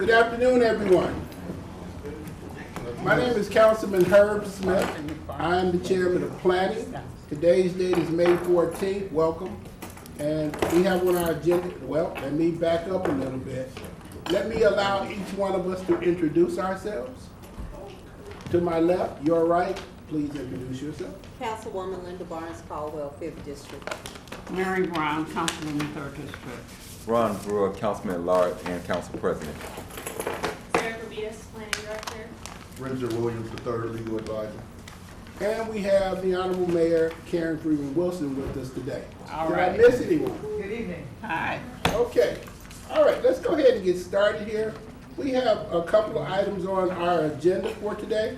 Good afternoon, everyone. My name is Councilman Herb Smith. I am the chairman of planning. Today's date is May 14th. Welcome. And we have on our agenda, well, let me back up a little bit. Let me allow each one of us to introduce ourselves. To my left, your right, please introduce yourself. Councilwoman Linda Barnes Caldwell, 5th District. Mary Brown, Councilwoman, 3rd District. Ron Brewer, Councilman at Large and Council President. Sarah Corbias, Planning Director. Renzer Williams, the third legal advisor. And we have the Honorable Mayor Karen Freeman Wilson with us today. All Did right. I miss anyone? Good evening. Hi. Okay. All right, let's go ahead and get started here. We have a couple of items on our agenda for today.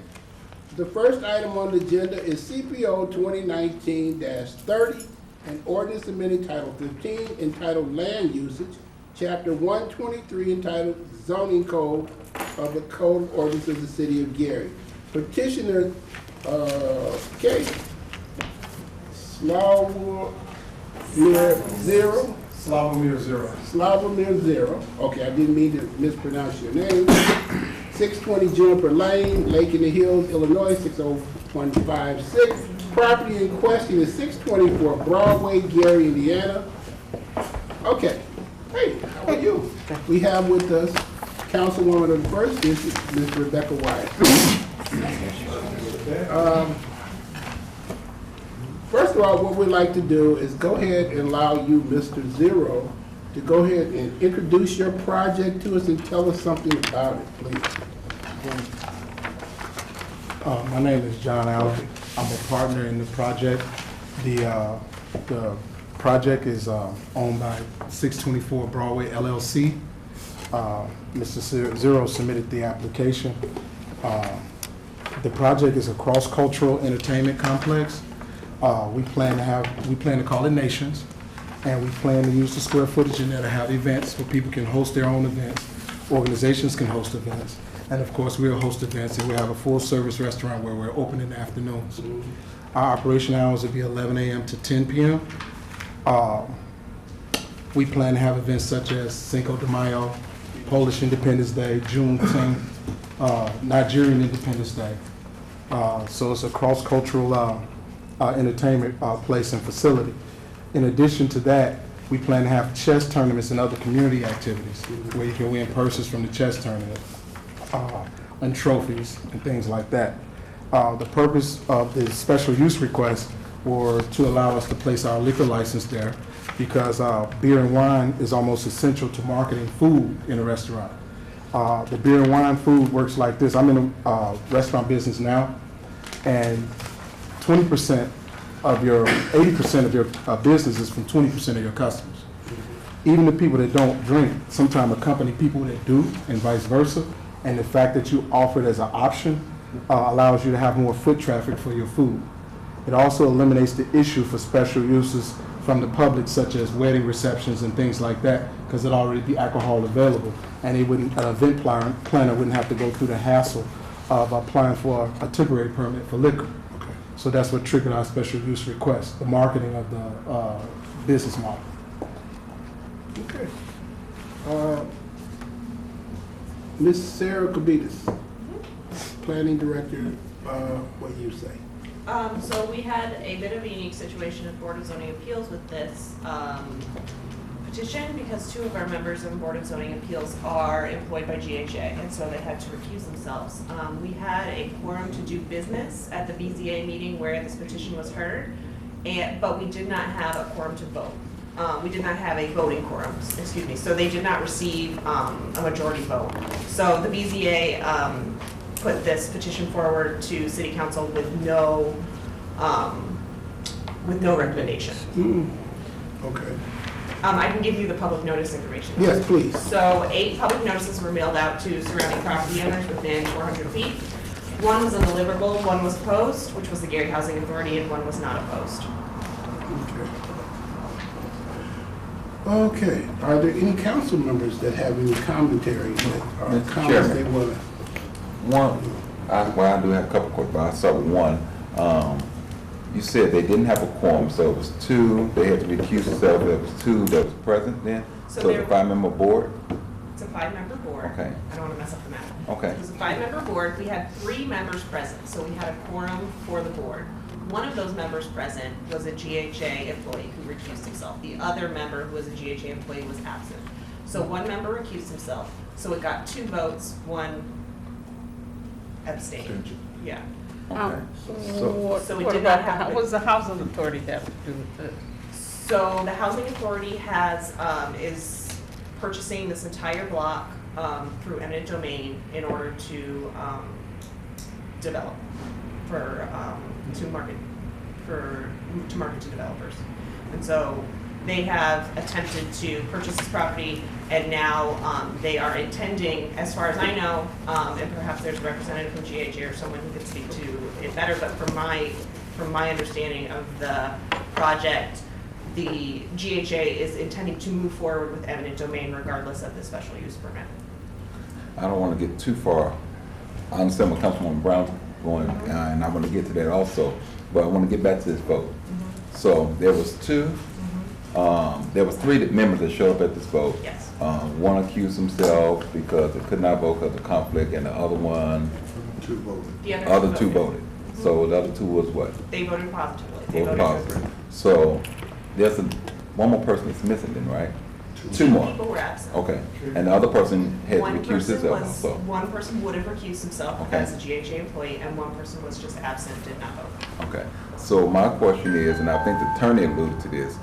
The first item on the agenda is CPO 2019-30, an ordinance amending Title 15 entitled Land Usage, Chapter 123 entitled Zoning Code of the Code of Ordinance of the City of Gary. Petitioner, Slavomir Zero. Slavomir Zero. Okay, I didn't mean to mispronounce your name. 620 Juniper Lane, Lake in the Hills, Illinois, 60156. Property in question is 624 Broadway, Gary, Indiana. Okay. Hey, how are you? We have with us Councilwoman of the First District, Ms. Rebecca Wyatt. First of all, what we'd like to do is go ahead and allow you, Mr. Zero, to go ahead and introduce your project to us and tell us something about it, please. My name is John Allen. I'm a partner in the project. The project is owned by 624 Broadway LLC. Mr. Zero submitted the application. The project is a cross-cultural entertainment complex. We plan to call it Nations, and we plan to use the square footage in there to have events where people can host their own events, organizations can host events, and of course we'll host events, and we'll have a full-service restaurant where we're open in the afternoons. Our operation hours will be 11 a.m. to 10 p.m. We plan to have events such as Cinco de Mayo, Polish Independence Day, Juneteenth, Nigerian Independence Day. So it's a cross-cultural entertainment place and facility. In addition to that, we plan to have chess tournaments and other community activities where you can win purses from the chess tournament and trophies and things like that. The purpose of the special use request were to allow us to place our liquor license there because beer and wine is almost essential to marketing food in a restaurant. The beer and wine food works like this. I'm in the restaurant business now, and 80% of your business is from 20% of your customers. Even the people that don't drink sometimes accompany people that do, and vice versa. And the fact that you offer it as an option allows you to have more foot traffic for your food. It also eliminates the issue for special uses from the public, such as wedding receptions and things like that, because it'd already be alcohol available, and an event planner wouldn't have to go through the hassle of applying for a temporary permit for liquor. So that's what triggered our special use request, the marketing of the business model. Okay. Ms. Sarah Corbias, Planning Director, what do you say? So we had a bit of a unique situation at Board of Zoning Appeals with this petition because two of our members of Board of Zoning Appeals are employed by GHA, and so they had to recuse themselves. We had a quorum to do business at the BZA meeting where this petition was heard, but we did not have a quorum to vote. We did not have a voting quorum, excuse me, so they did not receive a majority vote. So the BZA put this petition forward to City Council with no recommendation. Okay. I can give you the public notice information. Yes, please. So 8 public notices were mailed out to surrounding property owners within 400 feet. One was undeliverable, one was opposed, which was the Gary Housing Authority, and one was not opposed. Okay. Are there any council members that have any commentary or Mr. comments they Chairman. want to? I do have a couple quick, but I'll start with one. You said they didn't have a quorum, so it was 2, they had to recuse themselves, there was 2 that was present then? So So there- the 5-member board? It's a 5-member board. Okay. I don't wanna mess up the math. Okay. It was a 5-member board. We had 3 members present, so we had a quorum for the board. One of those members present was a GHA employee who recused himself. The other member who was a GHA employee was absent. So one member recused himself, so it got 2 votes, 1 abstained. Abstention. Yeah. Okay. So, So we What did not about have the, the- what does the housing authority have to do with this? So the housing authority has, is purchasing this entire block, through eminent domain in order to, develop for, to market to developers. And so they have attempted to purchase this property, and now, they are intending, as far as I know, and perhaps there's a representative from GHA or someone who could speak to it better, but from my understanding of the project, the GHA is intending to move forward with eminent domain regardless of the special use permit. I don't want to get too far. I understand what Councilwoman Brown going, and I want to get to that also, but I want to get back to this vote. So there was 2, there was 3 members that showed up at this vote. Yes. One accused himself because they could not vote because of conflict, and the other one, 2 voted. The other 2 voted. So the other 2 was what? They voted positively. They Voted voted for positive. So there's one more person that's missing then, right? 2 Two more. people were absent. Okay, and the other person had One recused person himself was, also. one person would have recused himself Okay. as a GHA employee, and one person was just absent, did not vote. Okay, so my question is, and I think the attorney alluded to this,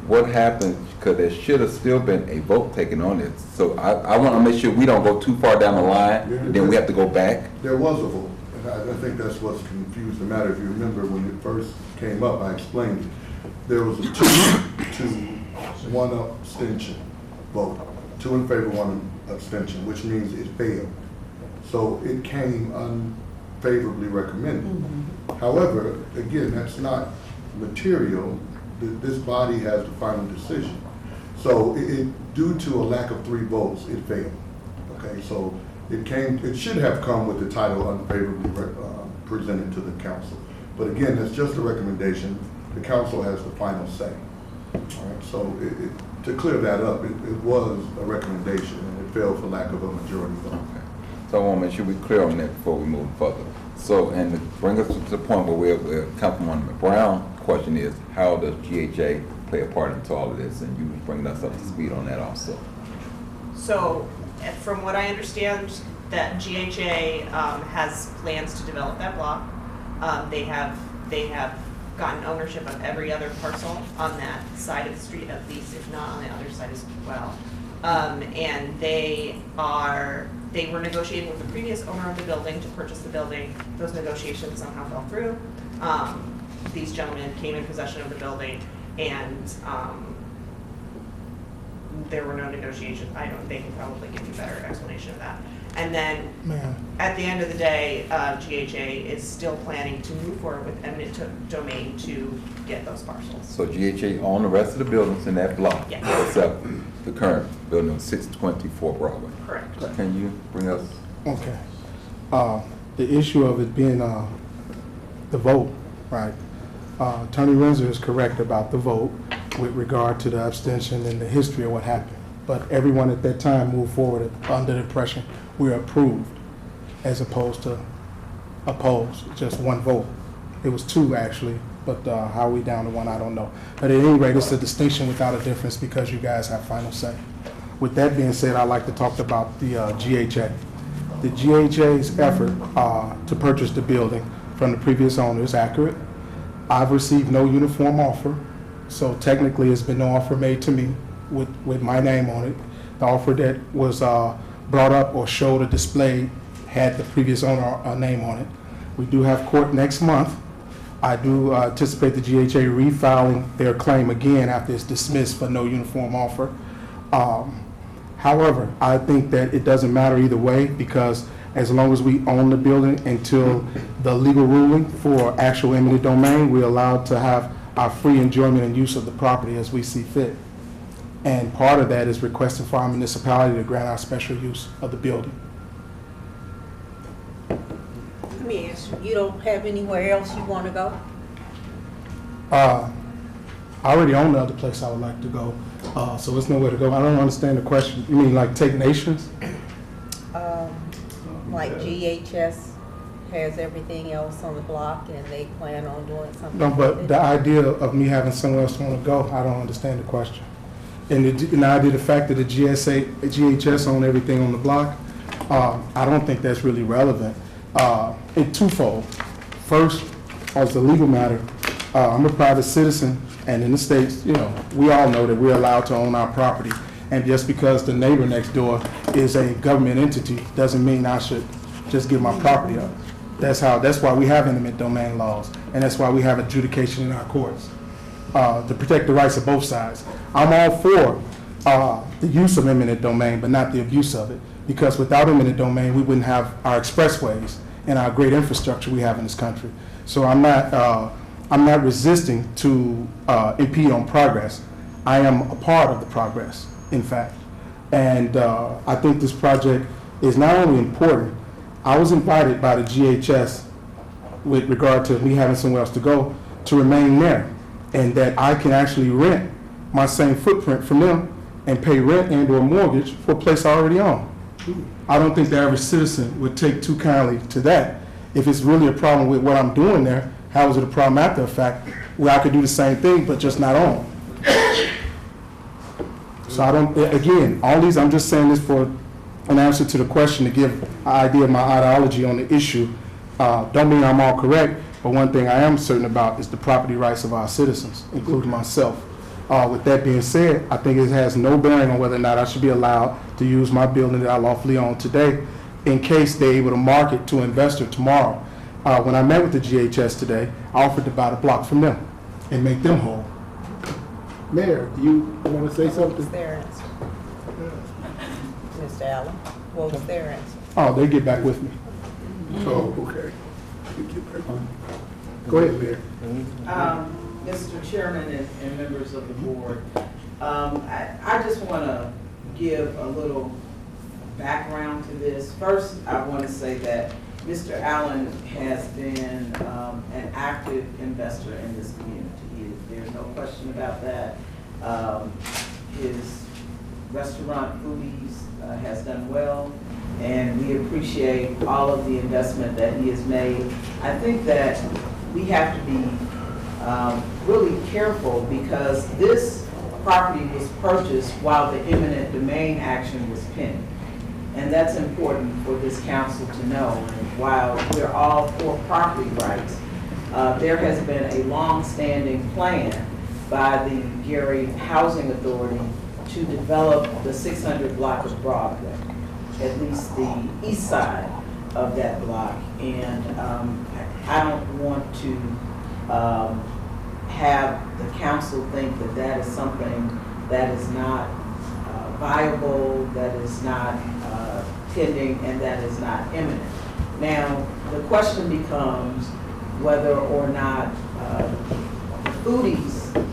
what happened, because there should have still been a vote taken on it. So I want to make sure we don't go too far down the line, and then we have to go back. There was a vote, and I think that's what's confused the matter. If you remember, when it first came up, I explained it. There was a 2-1 abstention vote. 2 in favor, 1 abstention, which means it failed. So it came unfavorably recommended. However, again, that's not material. This body has the final decision. So due to a lack of 3 votes, it failed. Okay, so it should have come with the title unfavorably presented to the council. But again, that's just a recommendation. The council has the final say. All right, so to clear that up, it was a recommendation, and it failed for lack of a majority vote. Okay. So I want to make sure we're clear on that before we move further. So, and to bring us to the point where Councilwoman Brown question is, how does GHA play a part into all of this? And you bringing us up to speed on that also. So, from what I understand, that GHA has plans to develop that block. They have gotten ownership of every other parcel on that side of the street, at least, if not on the other side as well. And they were negotiating with the previous owner of the building to purchase the building. Those negotiations somehow fell through. These gentlemen came in possession of the building, and there were no negotiations. They can probably give you a better explanation of that. And then, at the end of the day, GHA is still planning to move forward with eminent domain to get those parcels. So GHA own the rest of the buildings in that block? Yes. Except the current building, 624 Broadway? Correct. Can you bring us? Okay. The issue of it being the vote, right? Attorney Renzer is correct about the vote with regard to the abstention and the history of what happened. But everyone at that time moved forward under the impression we're approved as opposed to opposed, just 1 vote. It was 2 actually, but how we down to 1, I don't know. But at any rate, it's a distinction without a difference because you guys have final say. With that being said, I'd like to talk about the GHA. The GHA's effort to purchase the building from the previous owner is accurate. I've received no uniform offer, so technically it's been no offer made to me with my name on it. The offer that was brought up or showed or displayed had the previous owner name on it. We do have court next month. I do anticipate the GHA refiling their claim again after it's dismissed for no uniform offer. However, I think that it doesn't matter either way because as long as we own the building until the legal ruling for actual eminent domain, we're allowed to have our free enjoyment and use of the property as we see fit. And part of that is requesting for our municipality to grant our special use of the building. Let me ask you, you don't have anywhere else you want to go? I already own the other place I would like to go, so it's nowhere to go. I don't understand the question. You mean like take nations? Like GHS has everything else on the block and they plan on doing something. No, with but it. the idea of me having somewhere else to want to go, I don't understand the question. And the idea, the fact that the GHS own everything on the block, I don't think that's really relevant. In twofold. First, as a legal matter, I'm a private citizen, and in the States, you know, we all know that we're allowed to own our property. And just because the neighbor next door is a government entity, doesn't mean I should just give my property up. That's why we have eminent domain laws, and that's why we have adjudication in our courts, to protect the rights of both sides. I'm all for the use of eminent domain, but not the abuse of it, because without eminent domain, we wouldn't have our expressways and our great infrastructure we have in this country. So I'm not resisting to impede on progress. I am a part of the progress, in fact. And I think this project is not only important. I was invited by the GHS with regard to me having somewhere else to go to remain there, and that I can actually rent my same footprint from them and pay rent and or mortgage for a place I already own. I don't think the average citizen would take too kindly to that. If it's really a problem with what I'm doing there, how is it a problem after the fact where I could do the same thing but just not own? So I don't, again, all these, I'm just saying this for an answer to the question to give an idea of my ideology on the issue. Don't mean I'm all correct, but one thing I am certain about is the property rights of our citizens, including myself. With that being said, I think it has no bearing on whether or not I should be allowed to use my building that I lawfully own today in case they're able to market to an investor tomorrow. When I met with the GHS today, I offered to buy the block from them and make them whole. Mayor, do you want to say What was something? their answer? Mr. Allen, what was their answer? Oh, they get back with me. Oh, okay. Go ahead, Mayor. Mr. Chairman and members of the board, I just want to give a little background to this. First, I want to say that Mr. Allen has been an active investor in this community. There's no question about that. His restaurant, Foodies, has done well, and we appreciate all of the investment that he has made. I think that we have to be really careful because this property was purchased while the eminent domain action was pending. And that's important for this council to know. And while we're all for property rights, there has been a long-standing plan by the Gary Housing Authority to develop the 600 block of Broadway, at least the east side of that block. And I don't want to have the council think that that is something that is not viable, that is not pending, and that is not imminent. Now, the question becomes whether or not Foodies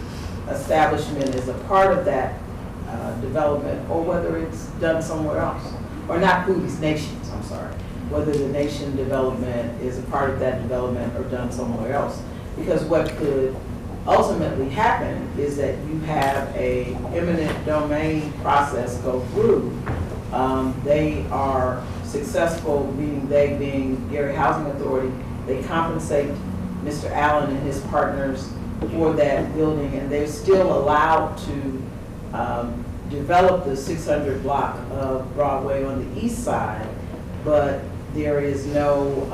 establishment is a part of that development, or whether it's done somewhere else. Or not Foodies, Nations, I'm sorry. Whether the Nation development is a part of that development or done somewhere else. Because what could ultimately happen is that you have a eminent domain process go through. They are successful, meaning they being Gary Housing Authority, they compensate Mr. Allen and his partners for that building, and they're still allowed to develop the 600 block of Broadway on the east side, but there is no,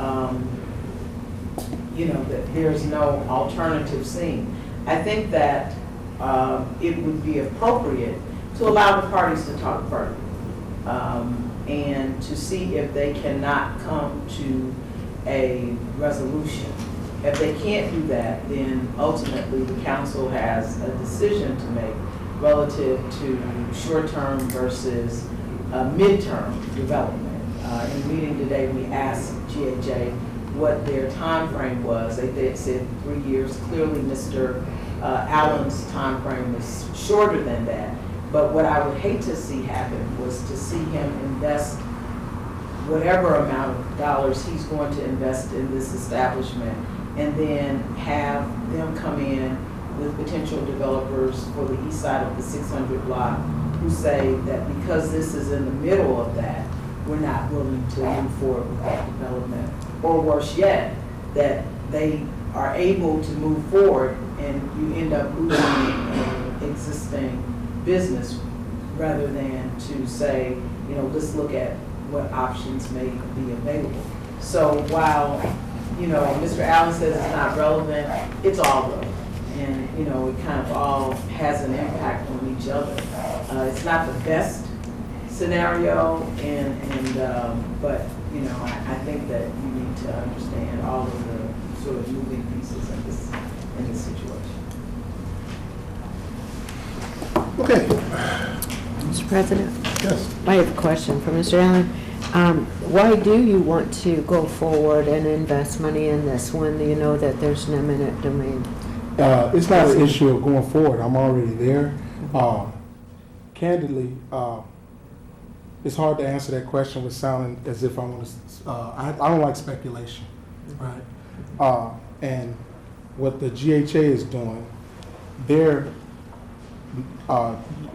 there's no alternative scene. I think that it would be appropriate to allow the parties to talk further and to see if they cannot come to a resolution. If they can't do that, then ultimately the council has a decision to make relative to short-term versus mid-term development. In the meeting today, we asked GHA what their time frame was. They said 3 years. Clearly, Mr. Allen's time frame was shorter than that. But what I would hate to see happen was to see him invest whatever amount of dollars he's going to invest in this establishment, and then have them come in with potential developers for the east side of the 600 block who say that because this is in the middle of that, we're not willing to move forward with that development. Or worse yet, that they are able to move forward and you end up losing an existing business rather than to say, you know, let's look at what options may be available. So while, you know, Mr. Allen says it's not relevant, it's all relevant. And, you know, it kind of all has an impact on each other. It's not the best scenario, but, you know, I think that you need to understand all of the sort of moving pieces in this situation. Okay, Mr. President, yes. I have a question for Mr. Allen. Why do you want to go forward and invest money in this when you know that there's an eminent domain? It's not an issue of going forward. I'm already there. Candidly, it's hard to answer that question with sounding as if I want to. I don't like speculation, right? And what the GHA is doing, they're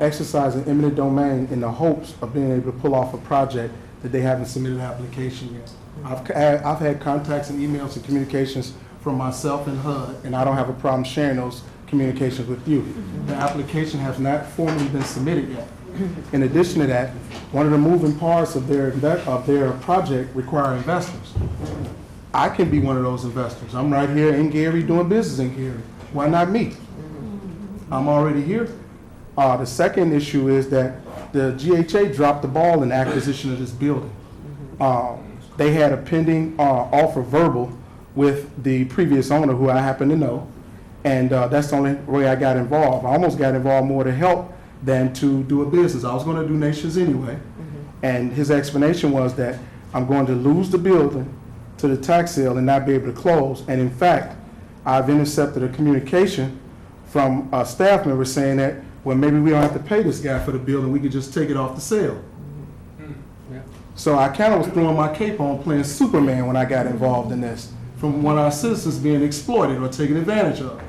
exercising eminent domain in the hopes of being able to pull off a project that they haven't submitted an application yet. I've had contacts and emails and communications from myself and HUD, and I don't have a problem sharing those communications with you. The application has not formally been submitted yet. In addition to that, one of the moving parts of their project require investors. I can be one of those investors. I'm right here in Gary doing business in Gary. Why not me? I'm already here. The second issue is that the GHA dropped the ball in the acquisition of this building. They had a pending offer verbal with the previous owner, who I happen to know, and that's the only way I got involved. I almost got involved more to help than to do a business. I was going to do Nations anyway, and his explanation was that I'm going to lose the building to the tax sale and not be able to close. And in fact, I've intercepted a communication from a staff member saying that, well, maybe we don't have to pay this guy for the building, we could just take it off the sale. So I kind of was throwing my cape on playing Superman when I got involved in this, from one of our citizens being exploited or taken advantage of.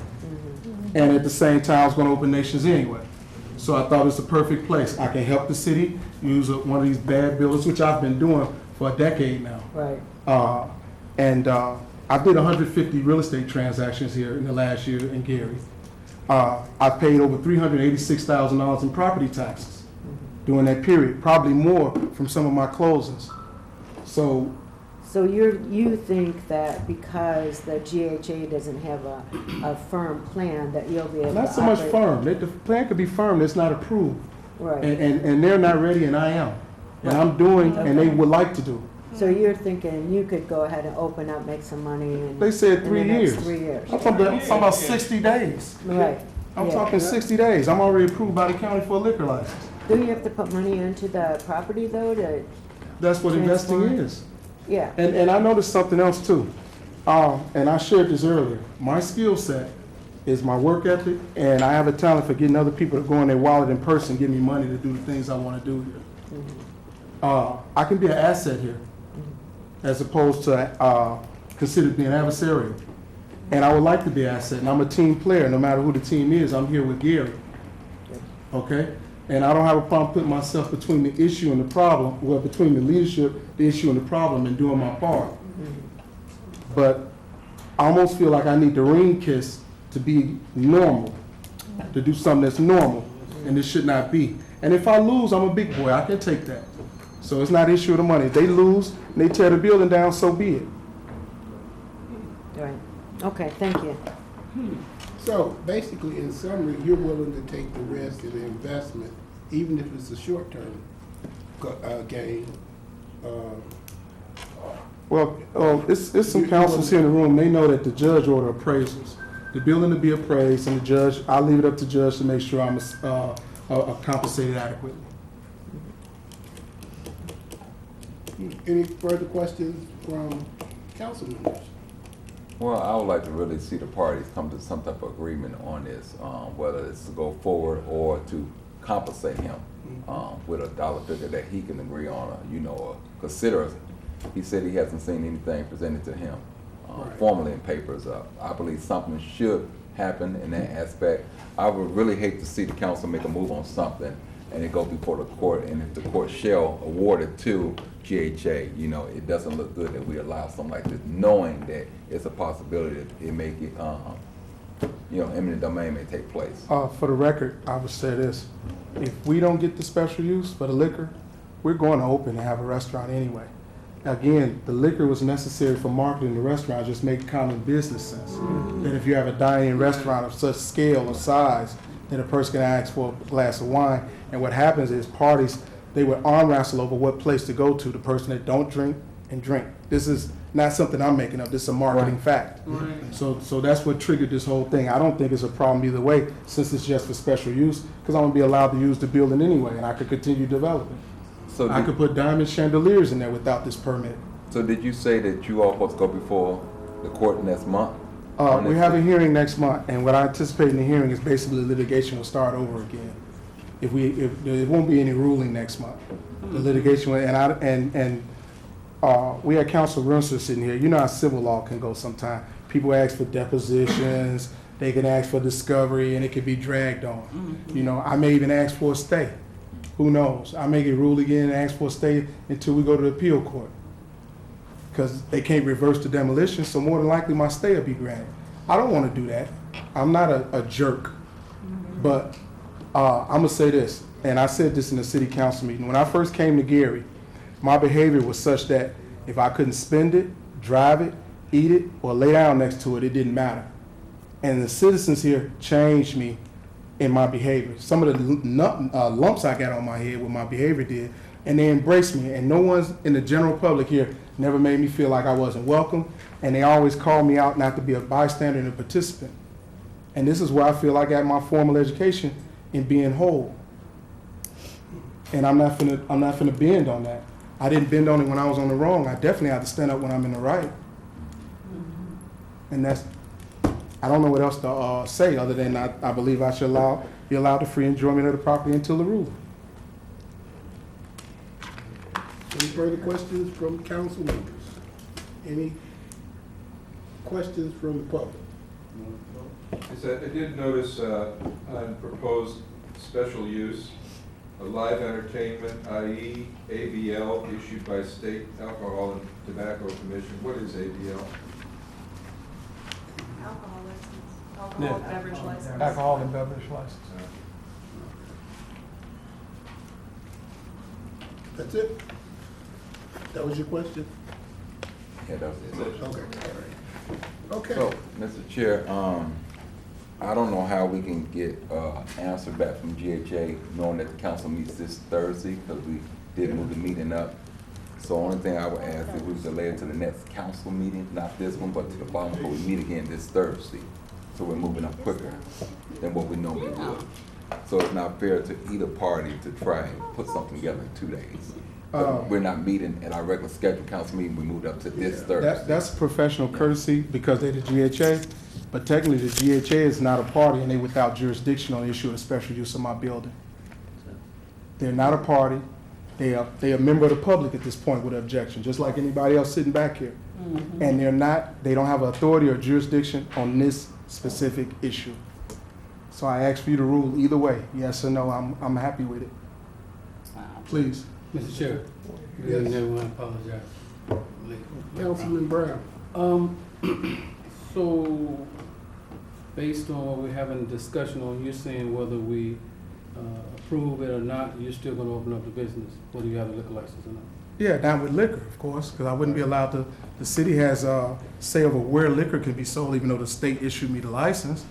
And at the same time, I was going to open Nations anyway. So I thought it was the perfect place. I can help the city use one of these bad buildings, which I've been doing for a decade now. Right. I did 150 real estate transactions here in the last year in Gary. I paid over $386,000 in property taxes during that period, probably more from some of my closings. So you think that because the GHA doesn't have a firm plan that you'll be able to not so much operate- firm. The plan could be firm, it's not approved. Right. And they're not ready and I am. And I'm doing, and they would like to do. So you're thinking you could go ahead and open up, make some money in They said in 3 the next years. 3 years. I'm talking about 60 days. Right. I'm Yeah. talking 60 days. I'm already approved by the county for a liquor license. Do you have to put money into the property though to, That's what investing Transform. is. yeah. And I noticed something else too. And I shared this earlier. My skill set is my work ethic, and I have a talent for getting other people to go in their wallet in person, give me money to do the things I want to do here. I can be an asset here, as opposed to considered being adversarial. And I would like to be an asset, and I'm a team player. No matter who the team is, I'm here with Gary. Okay? And I don't have a problem putting myself between the issue and the problem, well, between the leadership, the issue and the problem, and doing my part. But I almost feel like I need the ring kiss to be normal, to do something that's normal, and this should not be. And if I lose, I'm a big boy. I can take that. So it's not an issue of the money. If they lose and they tear the building down, so be it. Right. Okay, thank you. So basically, in summary, you're willing to take the risk of the investment, even if it's a short-term gain. Well, it's some councils here in the room, they know that the judge order appraisals. The building to be appraised, and the judge, I leave it up to the judge to make sure I'm compensated adequately. Any further questions from council members? Well, I would like to really see the parties come to some type of agreement on this, whether it's to go forward or to compensate him with a dollar figure that he can agree on, or consider. He said he hasn't seen anything presented to him formally in papers. I believe something should happen in that aspect. I would really hate to see the council make a move on something and it go before the court, and if the court shall award it to GHA, you know, it doesn't look good that we allow something like this, knowing that it's a possibility that it may get, you know, eminent domain may take place. For the record, I would say this, if we don't get the special use for the liquor, we're going to open and have a restaurant anyway. Again, the liquor was necessary for marketing the restaurant, just make common business sense. That if you have a dining restaurant of such scale or size, then a person can ask for a glass of wine. And what happens is parties, they would arm wrestle over what place to go to, the person that don't drink and drink. This is not something I'm making up, this is a marketing fact. So that's what triggered this whole thing. I don't think it's a problem either way, since it's just for special use, because I'm gonna be allowed to use the building anyway, and I could continue developing. So I could put diamond chandeliers in there without this permit. So did you say that you all supposed to go before the court next month? We have a hearing next month, and what I anticipate in the hearing is basically litigation will start over again. If there won't be any ruling next month, the litigation will, we had Council Runser sitting here. You know how civil law can go sometimes. People ask for depositions, they can ask for discovery, and it can be dragged on. You know, I may even ask for a stay. Who knows? I may get ruled again and ask for a stay until we go to the appeal court. Because they can't reverse the demolition, so more than likely my stay will be granted. I don't want to do that. I'm not a jerk. But I'm going to say this, and I said this in the city council meeting. When I first came to Gary, my behavior was such that if I couldn't spend it, drive it, eat it, or lay down next to it, it didn't matter. And the citizens here changed me in my behavior. Some of the lumps I got on my head, what my behavior did, and they embraced me. And no one's in the general public here never made me feel like I wasn't welcome, and they always called me out not to be a bystander and a participant. And this is where I feel I got my formal education in being whole. And I'm not finna bend on that. I didn't bend on it when I was on the wrong. I definitely have to stand up when I'm in the right. And that's, I don't know what else to say other than I believe I should be allowed the free enjoyment of the property until the ruling. Any further questions from council members? Any questions from the public? I did notice on proposed special use, a live entertainment, i.e. ABL, issued by State Alcohol and Tobacco Commission. What is ABL? Alcohol license, alcohol and beverage license. Alcohol and beverage license. That's it? That was your question? Yeah, that was it. Okay, all right. Okay. So, Mr. Chair, I don't know how we can get answer back from GHA, knowing that the council meets this Thursday, because we did move the meeting up. So only thing I would ask if we delay it to the next council meeting, not this one, but to the following, but we meet again this Thursday. So we're moving up quicker than what we normally would. So it's not fair to either party to try and put something together in 2 days. We're not meeting at our regular scheduled council meeting, we moved up to this Thursday. That's professional courtesy because they're the GHA, but technically the GHA is not a party and they without jurisdiction on the issue of the special use of my building. They're not a party. They are a member of the public at this point with an objection, just like anybody else sitting back here. And they don't have authority or jurisdiction on this specific issue. So I ask for you to rule either way, yes or no, I'm happy with it. Please. Mr. Chair, Yes. I apologize. Councilman Brown. So, based on what we're having a discussion on, you're saying whether we approve it or not, you're still gonna open up the business, whether you have a liquor license or not? Yeah, down with liquor, of course, because I wouldn't be allowed to, the city has say over where liquor can be sold, even though the state issued me the license.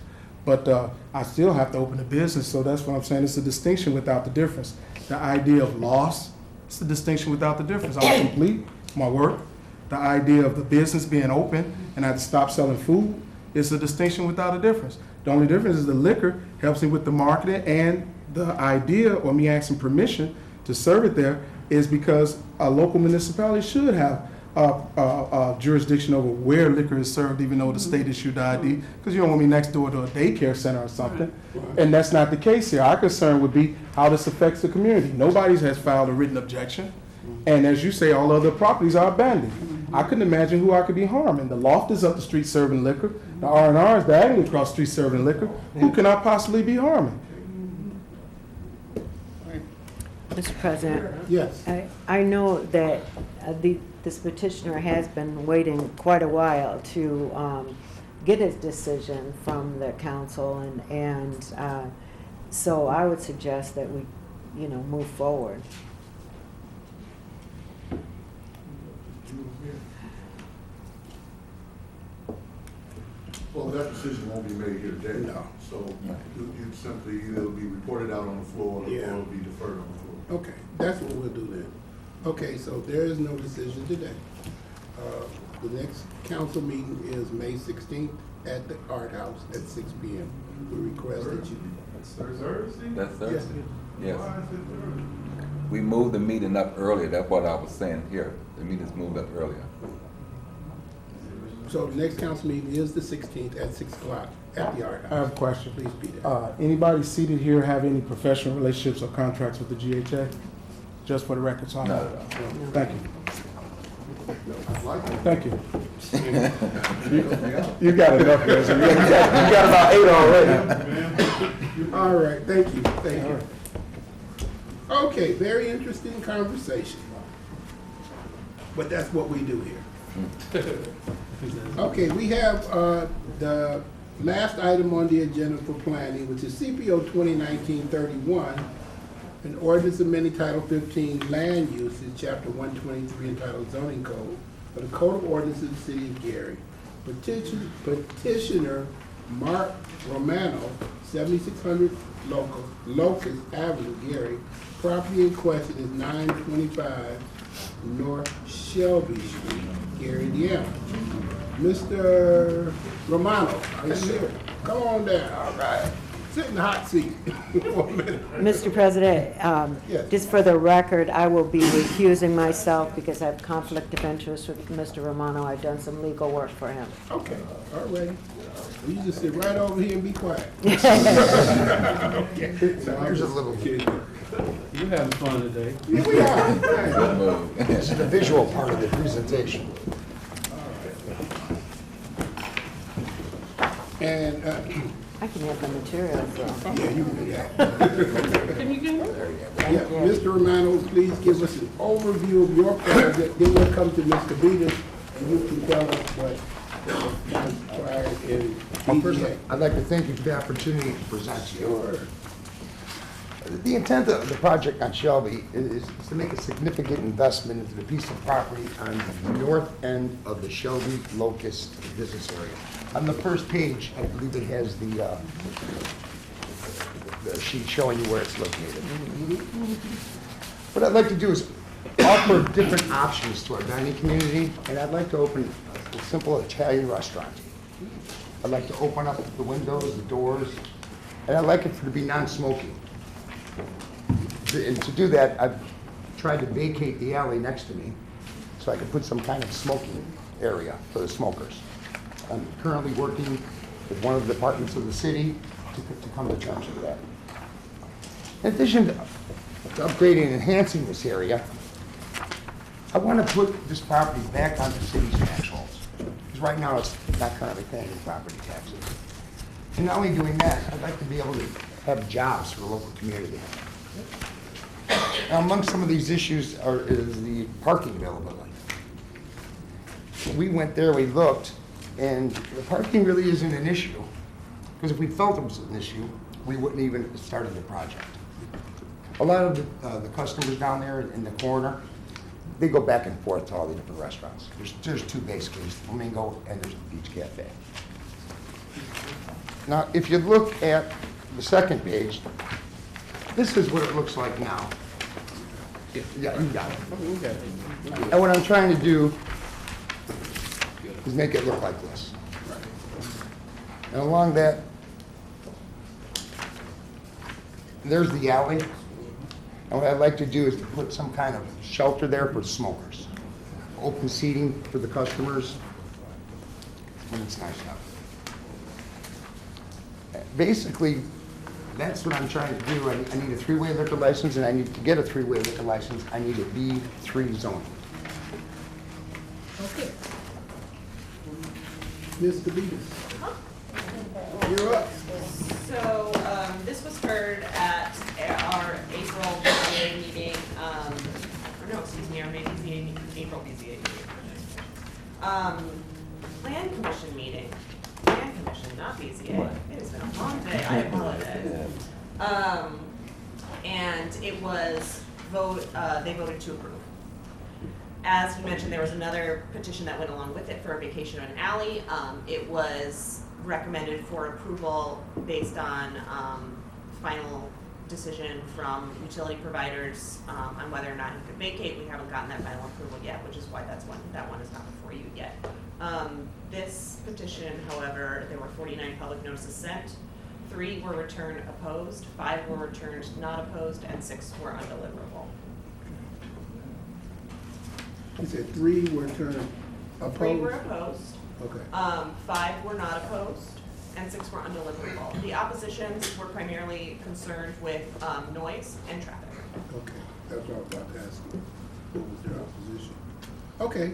But I still have to open a business, so that's what I'm saying. It's a distinction without the difference. The idea of loss, it's a distinction without the difference. I will complete my work. The idea of the business being open and I have to stop selling food, it's a distinction without a difference. The only difference is the liquor helps me with the marketing, and the idea, or me asking permission to serve it there, is because a local municipality should have jurisdiction over where liquor is served, even though the state issued the ID, because you don't want me next door to a daycare center or something. And that's not the case here. Our concern would be how this affects the community. Nobody has filed a written objection. And as you say, all other properties are abandoned. I couldn't imagine who I could be harming. The loft is up the street serving liquor. The R&R is diagonally across the street serving liquor. Who can I possibly be harming? Mr. President, Yes. I know that this petitioner has been waiting quite a while to get his decision from the council, and so I would suggest that we, move forward. Well, that decision won't be made here today. No. So you simply, it'll be reported out on the floor, or Yeah. it'll be deferred on the floor. Okay, that's what we'll do then. Okay, so there is no decision today. The next council meeting is May 16th at the Art House at 6 p.m. We request that you. That's Thursday? Yes. We moved the meeting up earlier, that's what I was saying here. The meeting's moved up earlier. So the next council meeting is the 16th at 6 o'clock at the Art I have a House. question. Please be there. Anybody seated here have any professional relationships or contracts with the GHA? Just for the record, so I know. Not at all. Thank you. Thank you. You got enough, President. You got about 8 already. All right, thank you, thank you. Okay, very interesting conversation. But that's what we do here. Okay, we have the last item on the agenda for planning, which is CPO 2019-31, an ordinance amending Title 15 Land Uses, Chapter 123 entitled Zoning Code, of the Code of Ordinances of the City of Gary. Petitioner Mark Romano, 7600 Locust Avenue, Gary. Property in question is 925 North Shelby Street, Gary, Indiana. Mr. Romano, are you here? Come on down. All right. Sit in the hot seat for a minute. Mr. President, Yes. just for the record, I will be recusing myself because I have conflict of interest with Mr. Romano. I've done some legal work for him. Okay, all right. You just sit right over here and be quiet. Okay. Here's a little kid. You're having fun today. Here we are. Good move. This is the visual part of the presentation. And, I can have the materials, though. yeah, you can do that. Can you get it? Yeah, Mr. Romano, please give us an overview of your project, then we'll come to Mr. Beaters, and you can tell us what transpired in Well, first, DDA. I'd like to thank you for the opportunity to present to you. The intent of the project on Shelby is to make a significant investment into the piece of property on the north end of the Shelby Locust business area. On the first page, I believe it has the sheet showing you where it's located. What I'd like to do is offer different options to our dining community, and I'd like to open a simple Italian restaurant. I'd like to open up the windows, the doors, and I'd like it to be non-smoking. And to do that, I've tried to vacate the alley next to me so I could put some kind of smoking area for the smokers. I'm currently working with one of the departments of the city to come to terms with that. In addition to upgrading and enhancing this area, I want to put this property back on the city's tax rolls. Because right now, it's not currently paying any property taxes. And not only doing that, I'd like to be able to have jobs for the local community. Now, among some of these issues is the parking availability. We went there, we looked, and the parking really isn't an issue. Because if we felt it was an issue, we wouldn't even started the project. A lot of the customers down there in the corner, they go back and forth to all the different restaurants. There's two basically, there's Flamingo and there's the Beach Cafe. Now, if you look at the second page, this is what it looks like now. Yeah, you got it. And what I'm trying to do is make it look like this. And along that, there's the alley. And what I'd like to do is to put some kind of shelter there for smokers. Open seating for the customers when it's nice out. Basically, That's what I'm trying to do. I need a three-way liquor license, and I need to get a three-way liquor license. I need a B3 zoning. Okay. Mr. Beavis, you're up. So, this was heard at our April BZA meeting, or no, excuse me, our May BZA meeting, April BZA meeting. Plan commission meeting, plan commission, not BZA. It has been a long day, I apologize. And it was they voted to approve. As you mentioned, there was another petition that went along with it for a vacation on an alley. It was recommended for approval based on final decision from utility providers on whether or not you could vacate. We haven't gotten that final approval yet, which is why that one is not before you yet. This petition, however, there were 49 public notices sent. 3 were returned opposed, 5 were returned not opposed, and 6 were undeliverable. You said 3 were turned opposed? 3 were opposed. Okay. 5 were not opposed, and 6 were undeliverable. The oppositions were primarily concerned with noise and traffic. Okay, that's what I was about to ask you. What was their opposition? Okay,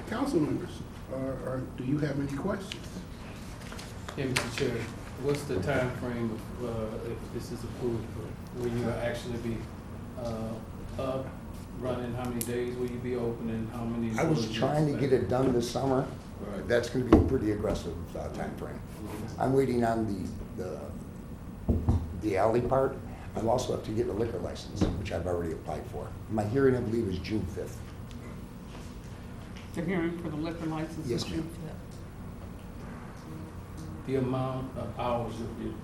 council members, do you have any questions? Yeah, Mr. Chair, what's the time frame of, if this is approved, will you actually be up, running, how many days will you be open, and how many? I was trying to get it done this summer. That's gonna be a pretty aggressive timeframe. I'm waiting on the alley part. I also have to get a liquor license, which I've already applied for. My hearing, I believe, is June 5th. The hearing for the liquor license? Yes, ma'am. The amount of hours,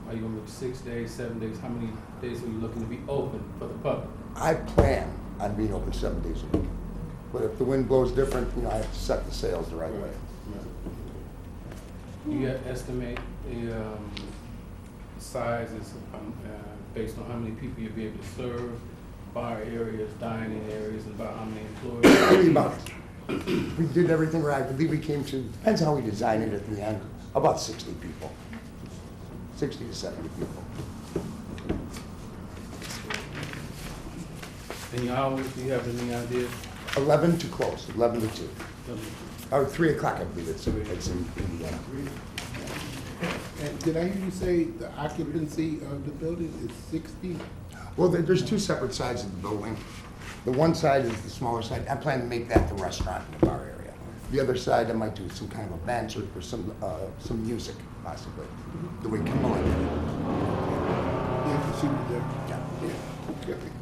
are you gonna be 6 days, 7 days, how many days are you looking to be open for the public? I plan on being open 7 days a week. But if the wind blows different, I have to set the sails the right way. Do you estimate the sizes based on how many people you'll be able to serve, bar areas, dining areas, and about how many employees? Probably about, we did everything right. I believe we came to, depends how we design it at the end, about 60 people. 60 to 70 people. And your hours, do you have any idea? 11 to close, 11 to 2. Or 3 o'clock, I believe it's in Indiana. And did I hear you say the occupancy of the building is 60? Well, there's 2 separate sides of the building. The one side is the smaller side. I plan to make that the restaurant and the bar area. The other side, I might do some kind of events or some music, possibly, the way Kamala did. Yeah, she was there. Yeah.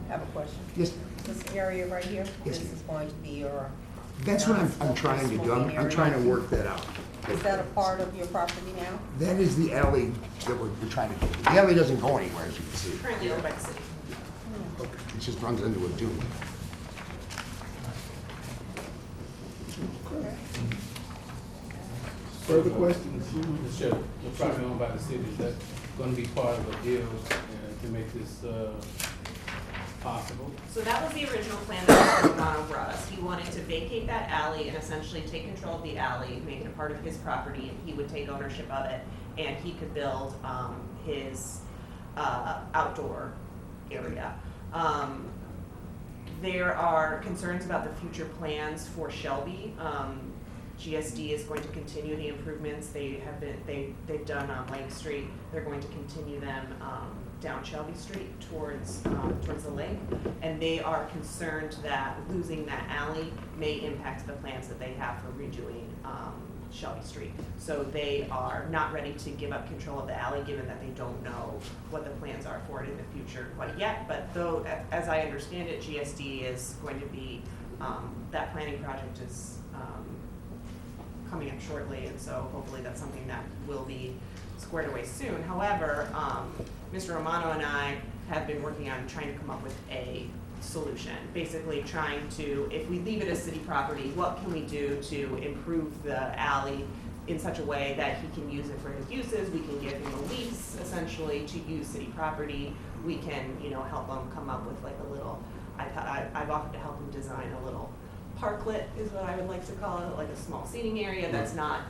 I have a question. Yes, This area right here, Yes, this ma'am. is going to be your. that's what I'm trying to do. I'm trying to work that out. Is that a part of your property now? That is the alley that we're trying to do. The alley doesn't go anywhere, as you can see. Currently owned by the city. It just runs into a dune. Further questions? Mr. Chair, the property owned by the city, is that gonna be part of a deal to make this possible? So that was the original plan that Mr. Romano brought us. He wanted to vacate that alley and essentially take control of the alley, make it a part of his property, and he would take ownership of it, and he could build his outdoor area. There are concerns about the future plans for Shelby. GSD is going to continue the improvements they've done on Lake Street. They're going to continue them down Shelby Street towards the lake, and they are concerned that losing that alley may impact the plans that they have for redoing Shelby Street. So they are not ready to give up control of the alley, given that they don't know what the plans are for it in the future quite yet. But though, as I understand it, GSD is going to be, that planning project is coming up shortly, and so hopefully that's something that will be squared away soon. However, Mr. Romano and I have been working on trying to come up with a solution, basically trying to, if we leave it as city property, what can we do to improve the alley in such a way that he can use it for his uses? We can give him a lease, essentially, to use city property. We can, help him come up with like a little, I've offered to help him design a little parklet, is what I would like to call it, like a small seating area that's not,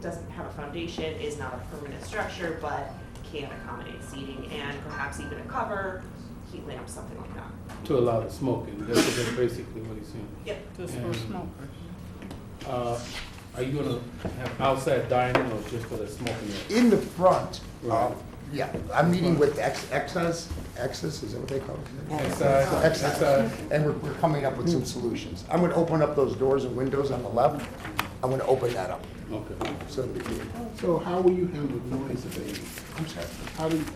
doesn't have a foundation, is not a permanent structure, but can accommodate seating and perhaps even a cover, heat lamps, something like that. To allow the smoking, that's basically what he's saying. Yep. Just for And- smokers. Are you gonna have outside dining or just for the smoking area? In the front, Right. yeah, I'm meeting with Exas, is that what they call it? Excise, Exas, and we're coming up with some solutions. I'm gonna open up those doors and windows on the left. I'm gonna open that up. Okay. So how will you handle noise abatement? I'm sorry.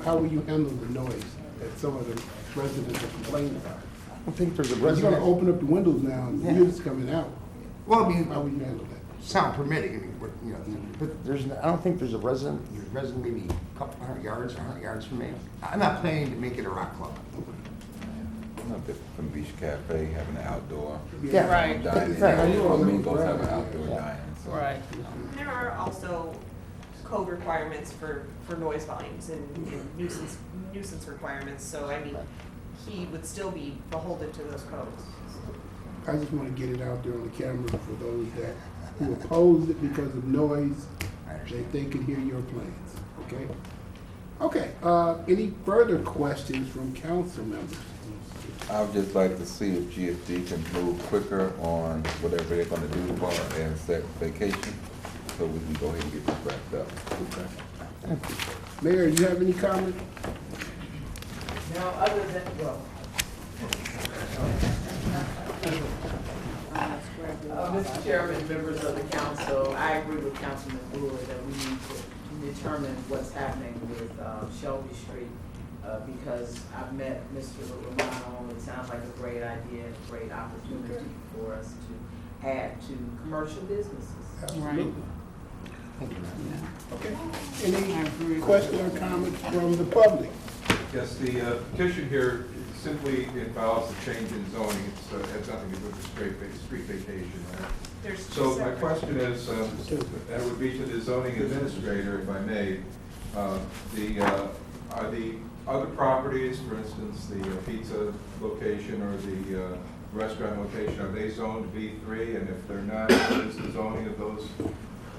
How will you handle the noise that some of the residents are complaining about? I don't think there's a You're gonna resident. open up the windows now and the Yeah. music's coming out. Well, I mean, How will you handle that? sound permitting, I mean, but I don't think there's a resident, maybe a couple 100 yards, 100 yards from me. I'm not planning to make it a rock club. Not the Beach Cafe having an outdoor Yeah. Right. dining. Right. Flamingos have an outdoor dining. So. Right. There are also code requirements for noise volumes and nuisance requirements, so I mean, he would still be beholden to those codes. I just want to get it out there on the camera for those that who oppose it because of noise, that they can hear your plans, okay? Okay, any further questions from council members? I would just like to see if GFD can move quicker on whatever they're gonna do for our ANZAC vacation, so we can go ahead and get this wrapped up. Okay. Mayor, you have any comment? Now, other than, well, Mr. Chairman, members of the council, I agree with Councilman Brewer that we need to determine what's happening with Shelby Street, because I've met Mr. Romano. It sounds like a great idea, a great opportunity for us to add to commercial businesses. Absolutely. Okay. I Any agree. question or comments from the public? Yes, the petition here simply involves a change in zoning. It has nothing to do with street vacation. There's two So my separate- question is, that would be to the zoning administrator, if I may. Are the other properties, for instance, the pizza location or the restaurant location, are they zoned B3? And if they're not, what is the zoning of those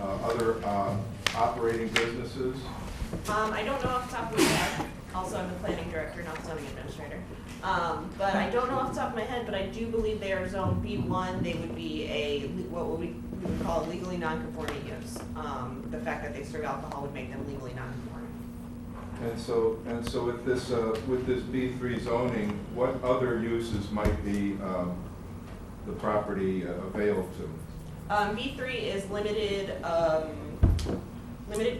other operating businesses? I don't know off the top of my head. Also, I'm the planning director, not the zoning administrator. But I don't know off the top of my head, but I do believe they are zone B1. They would be what we would call a legally non-conforming use. The fact that they serve alcohol would make them legally non-conforming. And so with this B3 zoning, what other uses might be the property available to? B3 is limited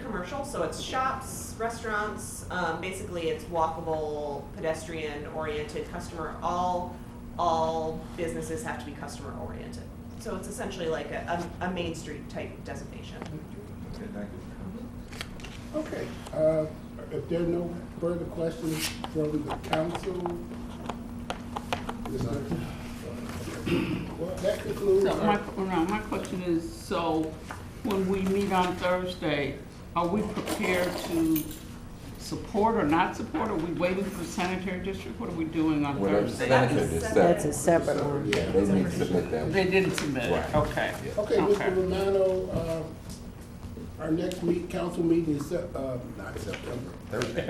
commercial, so it's shops, restaurants, basically it's walkable, pedestrian-oriented, customer, all businesses have to be customer-oriented. So it's essentially like a Main Street type designation. Okay, thank you. Okay, if there are no further questions from the council, well, that concludes So our. my question is, so when we meet on Thursday, are we prepared to support or not support? Are we waiting for the sanitary district? What are we doing on Whatever Thursday? senator decides. That's a separate one. Yeah, they need to submit that. They didn't submit it, Right. okay. Yeah. Okay, Okay. Mr. Romano, our next council meeting is not September, Thursday.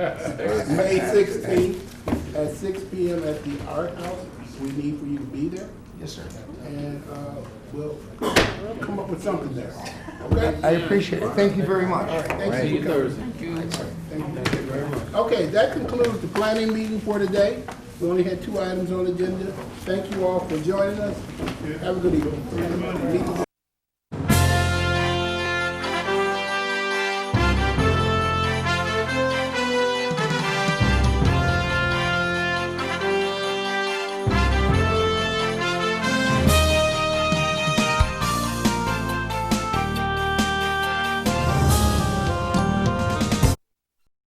May 16th at 6 p.m. at the Art House. We need for you to be there, Yes, sir. and we'll come up with something there. Okay? I appreciate it. Thank you very much. All right, thank See you you for coming. Thursday. Thank you very much. Okay, that concludes the planning meeting for today. We only had 2 items on the agenda. Thank you all for joining us. Have a good evening. Meeting is